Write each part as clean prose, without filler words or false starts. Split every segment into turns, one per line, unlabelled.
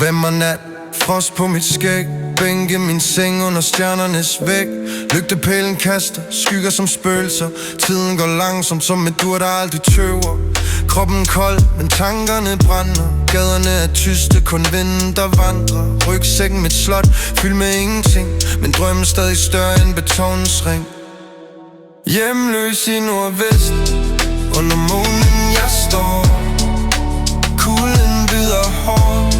Novembernat, frost på mit skæg, bænke min seng under stjernernes væg. Lygtepælen kaster skygger som spøgelser. Tiden går langsomt som et dur, der aldrig tøver. Kroppen kold, men tankerne brænder. Gaderne er tyste, kun vinden der vandrer. Rygsækken mit slot, fyldt med ingenting, men drømmen stadig større end betonens ring. Hjemløs i nordvest, under månen jeg står. Kulden bider hårdt,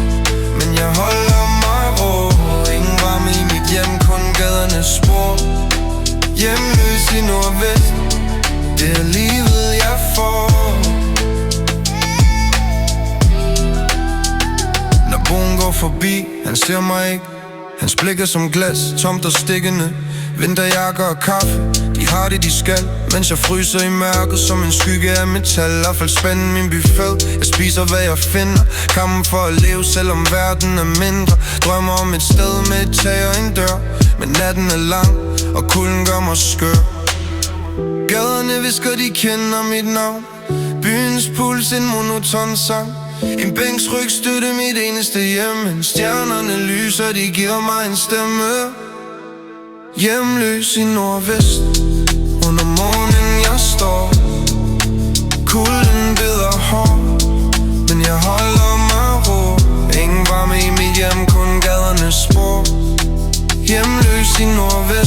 men jeg holder mig rå. Ingen varme i mit hjem, kun gadernes spor. Hjemløs i nordvest, det er livet jeg får. Når bogen går forbi, han ser mig ikke. Hans blik er som glas, tomt og stikkende. Vinterjakker og kaffe, de har det de skal, mens jeg fryser i mørket som en skygge af metal. Og spænden min buffet, jeg spiser hvad jeg finder. Kampen for at leve, selvom verden er mindre. Drømmer om et sted med et tag og en dør, men natten er lang, og kulden gør mig skør. Gaderne visker, de kender mit navn. Byens puls, en monoton sang. En bænks rygstøtte, mit eneste hjem. Men stjernerne lyser, de giver mig en stemme. Hjemløs i nordvest, under månen jeg står. Kulden bider hårdt, men jeg holder mig rå. Ingen varme i mit hjem, kun gadernes spor. Hjemløs i nordvest.